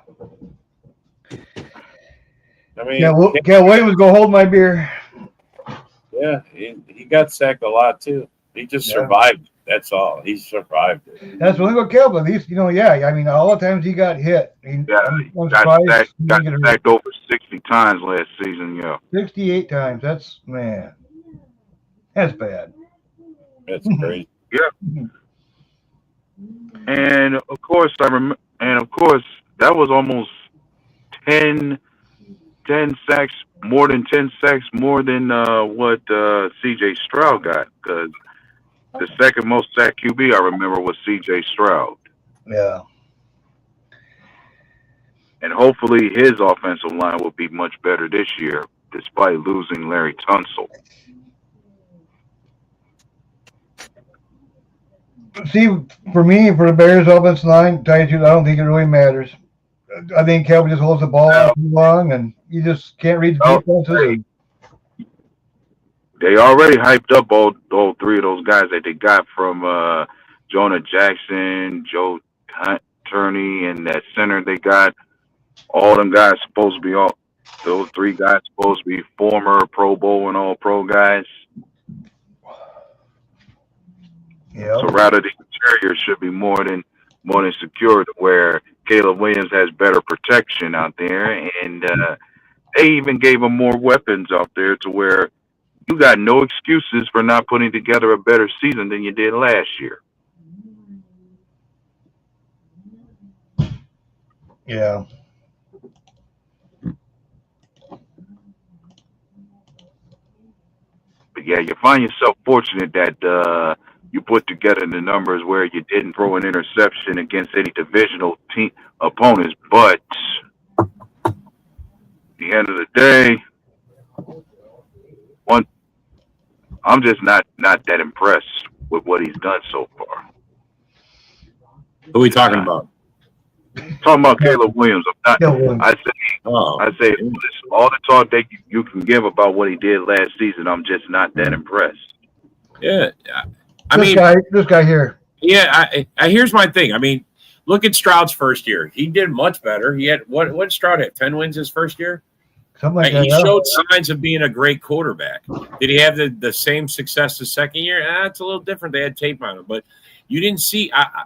I mean, Yeah, Cal Williams go hold my beer. yeah, he got sacked a lot too. He just survived. That's all. He survived it. That's really what Cal, but at least I mean, all the times he got hit. I'm Got surprised he got didn't get hurt. sacked over 60 times last season. Yeah, 68 times. That's bad. That's crazy. yeah. And of course, that was almost 10 sacks, more than 10 sacks, more than what C.J. Stroud got. Because the second most sack QB I remember was C.J. Stroud. Yeah. And hopefully his offensive line will be much better this year, despite losing Larry Tunsil. See, for me, for the Bears offensive line, I don't think it really matters. I think Calvin just holds the ball out too long, and you just can't read the defenses. They already hyped up all 3 of those guys that they got from Jonah Jackson, Joe Turney, and that center they got. All them guys supposed to be those 3 guys supposed to be former Pro Bowl and All Pro guys. Yeah. So rather the interior should be more than secure, to where Caleb Williams has better protection out there, and they even gave him more weapons out there to where you got no excuses for not putting together a better season than you did last year. Yeah. But yeah, you find yourself fortunate that you put together the numbers where you didn't throw an interception against any divisional team opponents. But at the end of the day, I'm just not that impressed with what he's done so far. Who are we talking about? Talking about Caleb Williams. I say Oh, all the talk that you can give about what he did last season, I'm just not that impressed. yeah. This guy here. Yeah. I here's my thing. I mean, look at Stroud's first year. He did much better. He had what Stroud had 10 wins his first year. Something like that. He showed signs of being a great quarterback. Did he have the same success the second year? It's a little different. They had tape on him, but you didn't see. I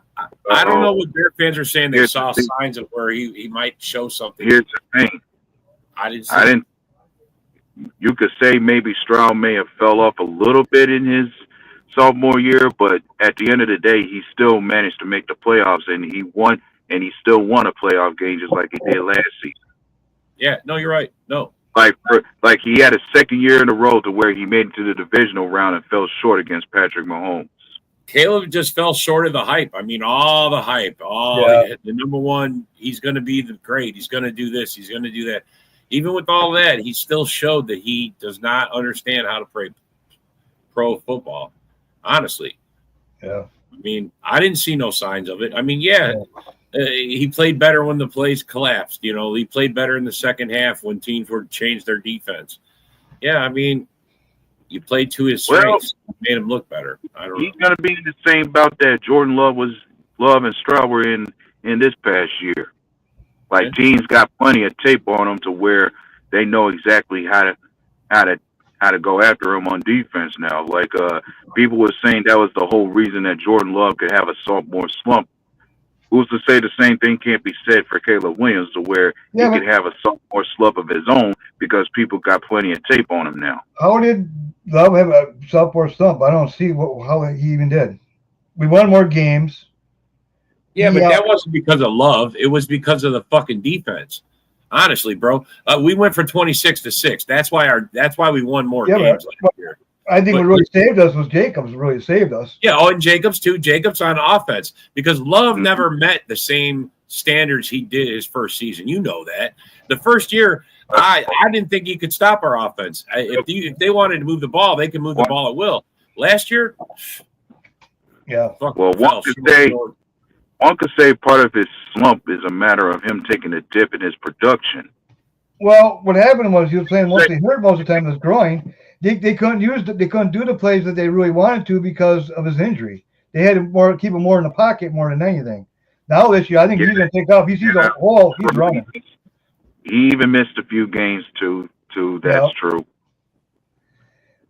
don't know what Bear fans are saying. They saw signs of where he might show something. Here's the thing. I didn't. You could say maybe Stroud may have fell off a little bit in his sophomore year, but at the end of the day, he still managed to make the playoffs, and he won, and he still won a playoff game just like he did last season. Yeah, no, you're right. No, like he had a second year in a row to where he made it to the divisional round and fell short against Patrick Mahomes. Caleb just fell short of the hype. I mean, all the hype, the number one. He's going to be the great. He's going to do this. He's going to do that. Even with all that, he still showed that he does not understand how to play pro football. Honestly, yeah. I mean, I didn't see no signs of it. I mean, yeah. He played better when the plays collapsed. You know, he played better in the second half when teams were changed their defense. Yeah, I mean, you played to his strengths, made him look better. I don't know. He's gonna be in the same bout that Jordan Love and Stroud were in this past year. Like teams got plenty of tape on them to where they know exactly how to go after him on defense now. Like people were saying that was the whole reason that Jordan Love could have a sophomore slump. Who's to say the same thing can't be said for Caleb Williams, to where he could have a sophomore slump of his own because people got plenty of tape on him now. How did Love have a sophomore slump? I don't see how he even did. We won more games. Yeah, but that wasn't because of Love. It was because of the fucking defense. Honestly, bro, we went from 26-6. That's why we won more games last year. I think what really saved us was Jacobs. Really saved us. Yeah, and Jacobs too. Jacobs on offense because Love never met the same standards he did his first season. You know that. The first year, I didn't think he could stop our offense. If they wanted to move the ball, they could move the ball at will. Last year, yeah. Well, one could say part of his slump is a matter of him taking a dip in his production. Well, what happened was he was playing mostly hurt most of the time. His groin. They couldn't they couldn't do the plays that they really wanted to because of his injury. They had to keep him more in the pocket more than anything. Now this year, I think he's going to take off. He sees a hole. He's running. He even missed a few games too. That's true.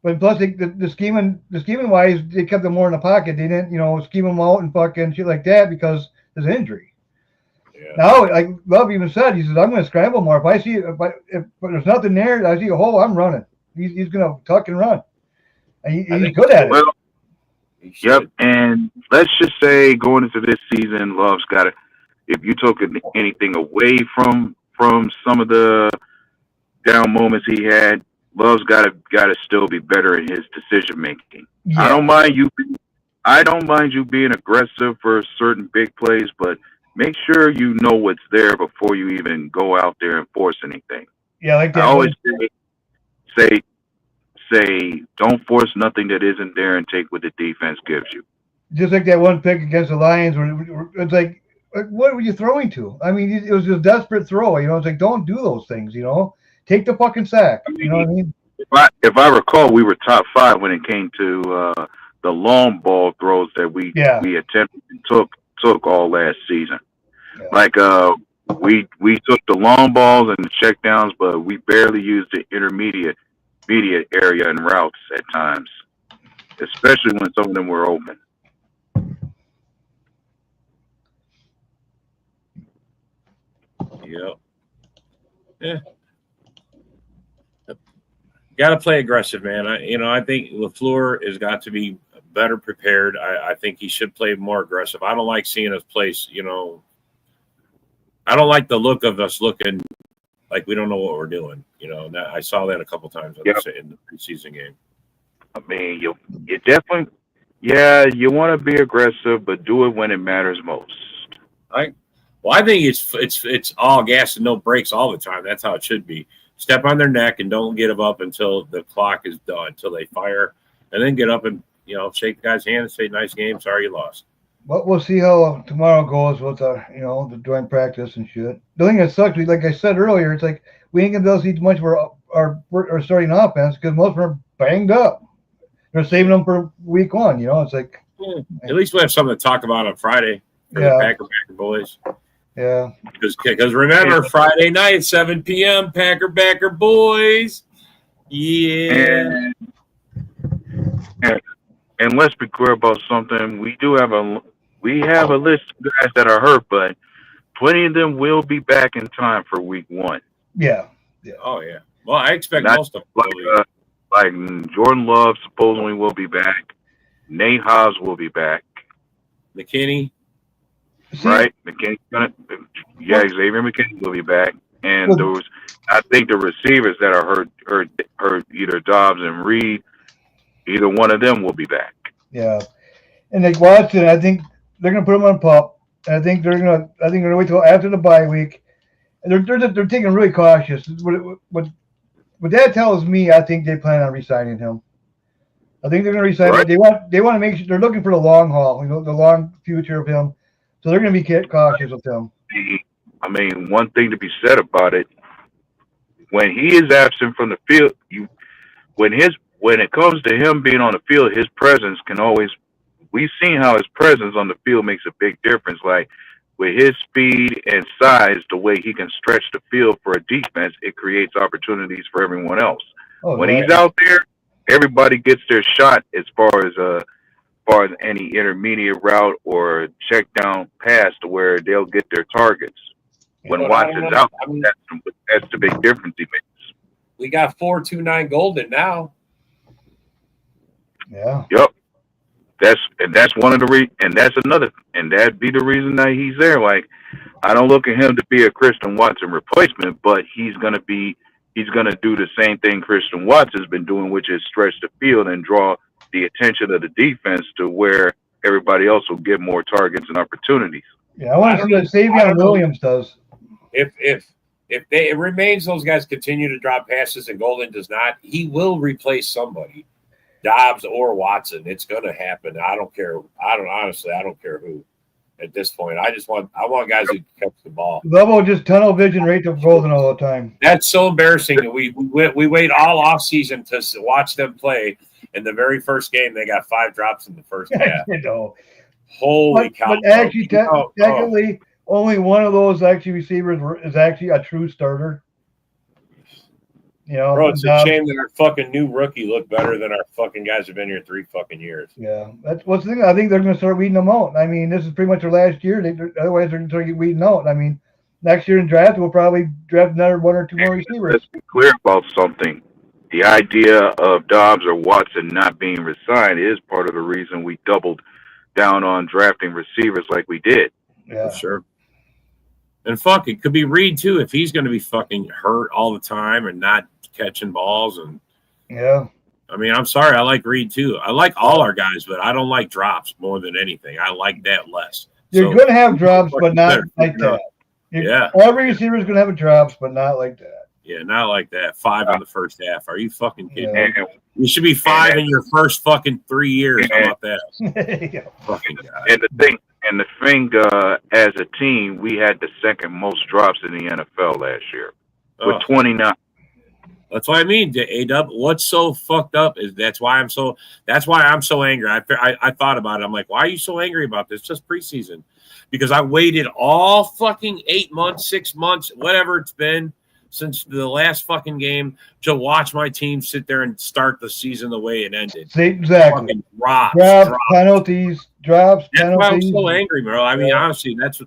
But plus, the scheming wise, they kept him more in the pocket. They didn't, scheme him out and fucking shit like that because of his injury. Yeah. Now, like Love even said, he says, "I'm going to scramble more. If I see if there's nothing there, I see a hole, I'm running." He's going to tuck and run. And he's good at it. Well, yep. And let's just say going into this season, Love's got to, if you took anything away from some of the down moments he had, Love's got to still be better in his decision making. Yeah. I don't mind you being aggressive for certain big plays, but make sure you know what's there before you even go out there and force anything. Yeah, like that. I always say don't force nothing that isn't there and take what the defense gives you. Just like that one pick against the Lions where it's like what were you throwing to? I mean, it was just a desperate throw. It's like, don't do those things, Take the fucking sack. You know what I mean? If I recall, we were top 5 when it came to the long ball throws that we attempted and took all last season. Yeah. Like we took the long balls and the checkdowns, but we barely used the intermediate area and routes at times, especially when some of them were open. Yeah. Got to play aggressive, man. I think LaFleur has got to be better prepared. I think he should play more aggressive. I don't like seeing us play, I don't like the look of us looking like we don't know what we're doing. I saw that a couple times in the preseason game. I mean, you definitely, you want to be aggressive, but do it when it matters most. I think it's all gas and no brakes all the time. That's how it should be. Step on their neck and don't get them up until the clock is done, until they fire, and then get up and shake the guy's hand and say, "Nice game, sorry you lost." But we'll see how tomorrow goes with the joint practice and shit. The thing that sucks, like I said earlier, it's like we ain't gonna be able to see much of our starting offense because most of them are banged up. They're saving them for week 1. It's like at least we have something to talk about on Friday for the Packer boys. Yeah. Because remember, Friday night, 7 p.m., Packer boys. Yeah. And let's be clear about something. We have a list of guys that are hurt, but plenty of them will be back in time for week 1. Yeah. Oh, yeah. Well, I expect most of them. Like Jordan Love supposedly will be back. Nate Hobbs will be back. McKinney. Right? McKinney's Xavier McKinney will be back. And I think the receivers that are hurt either Dobbs and Reed, either one of them will be back. Yeah. And like Watson, I think they're gonna put him on PUP. And I think they're gonna wait till after the bye week. And they're taking really cautious. What that tells me, I think they plan on re-signing him. I think they're gonna re-sign him. They want to make sure they're looking for the long haul, the long future of him. So they're going to be cautious with him. I mean, one thing to be said about it, when he is absent from the field, when it comes to him being on the field, his presence can always. We've seen how his presence on the field makes a big difference. Like with his speed and size, the way he can stretch the field for a defense, it creates opportunities for everyone else. When he's out there, everybody gets their shot as far as any intermediate route or check down pass to where they'll get their targets. When Watson's out, that's the big difference he makes. We got 4.29 Golden now. Yeah. Yep. That's one of the that'd be the reason that he's there. Like, I don't look at him to be a Christian Watson replacement, but he's gonna do the same thing Christian Watson's been doing, which is stretch the field and draw the attention of the defense to where everybody else will get more targets and opportunities. Yeah, I want to see what Savion Williams does. If it remains those guys continue to drop passes and Golden does not, he will replace somebody, Dobbs or Watson. It's going to happen. I don't care. I don't care who. At this point, I want guys who catch the ball. Lobo just tunnel vision right to Golden all the time. That's so embarrassing that we wait all off season to watch them play. In the very first game, they got 5 drops in the first half. You know. Holy cow! But actually, technically, only one of those receivers is actually a true starter. You know, bro, it's a shame that our fucking new rookie looked better than our fucking guys who've been here 3 fucking years. Yeah, that's what's the thing. I think they're going to start weeding them out. I mean, this is pretty much their last year. Otherwise, they're going to start weeding out. I mean, next year in draft, we'll probably draft another 1 or 2 more receivers. Let's be clear about something. The idea of Dobbs or Watson not being resigned is part of the reason we doubled down on drafting receivers like we did. Yeah, for sure. And fuck, it could be Reed too if he's going to be fucking hurt all the time and not catching balls. And yeah, I mean, I'm sorry, I like Reed too. I like all our guys, but I don't like drops more than anything. I like that less. You're going to have drops, but not like that. Yeah, every receiver is going to have drops, but not like that. Yeah, not like that. 5 in the first half. Are you fucking kidding Yeah. me? You should be 5 in your first fucking 3 years. How about that? Fucking guy. And the thing, as a team, we had the second most drops in the NFL last year with 29. That's what I mean, A-Dub. What's so fucked up is that's why I'm so angry. I thought about it. I'm like, why are you so angry about this? Just preseason. Because I waited all fucking 8 months, 6 months, whatever it's been, since the last fucking game to watch my team sit there and start the season the way it ended. Exactly. Drops, penalties, drops, that's penalties. why I'm so angry, bro. I mean, honestly, that's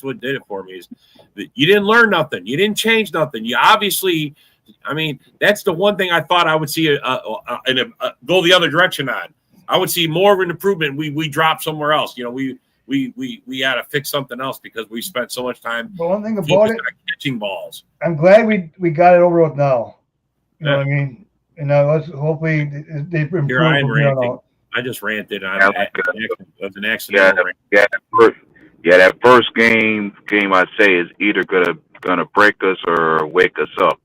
what did it for me. Is that you didn't learn nothing. You didn't change nothing. You obviously, I mean, that's the one thing I thought I would see go the other direction on. I would see more of an improvement. We dropped somewhere else. You know, we had to fix something else because we spent so much time. But one thing about it, catching balls. I'm glad we got it over with now. You know what I mean? And now let's hopefully they improve. Here I am ranting. I just ranted. It was an accident. That first game I'd say is either gonna break us or wake us up.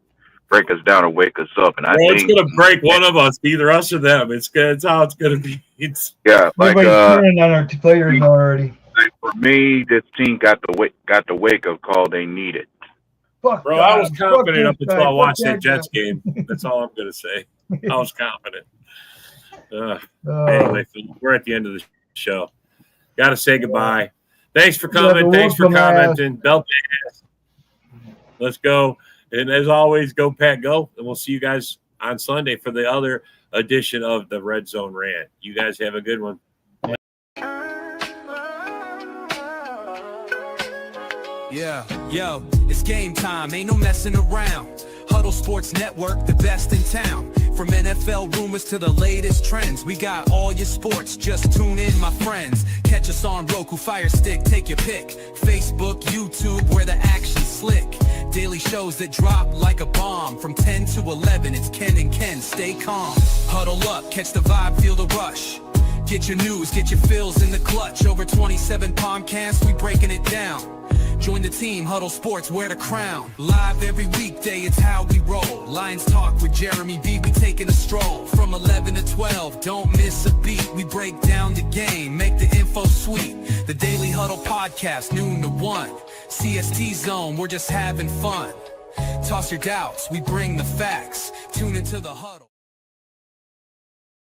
Break us down or wake us up. And it's going to break one of us, either us or them. It's how it's going to be. Everybody's turning on our players already. For me, this team got the wake-up call they needed. Fuck bro, God. I was confident up until I watched that Jets game. That's all I'm going to say. I was confident. Anyway, we're at the end of the show. Got to say goodbye. Thanks for coming. Thanks for commenting. Belt ass. Let's go. And as always, go Pat, go. And we'll see you guys on Sunday for the other edition of the Red Zone Rant. You guys have a good one. Yeah, yo, it's game time. Ain't no messing around. Huddle Sports Network, the best in town. From NFL rumors to the latest trends, we got all your sports. Just tune in, my friends. Catch us on Roku, Fire Stick, take your pick. Facebook, YouTube, where the action's slick. Daily shows that drop like a bomb. From 10 to 11, it's Ken and Ken. Stay calm. Huddle up, catch the vibe, feel the rush. Get your news, get your fills in the clutch. Over 27 podcasts, we breaking it down. Join the team, Huddle Sports, wear the crown. Live every weekday, it's how we roll. Lions Talk with Jeremy B, we taking a stroll. From 11 to 12, don't miss a beat. We break down the game, make the info sweet. The Daily Huddle Podcast, noon to 1. CST Zone, we're just having fun. Toss your doubts, we bring the facts. Tune into the Huddle.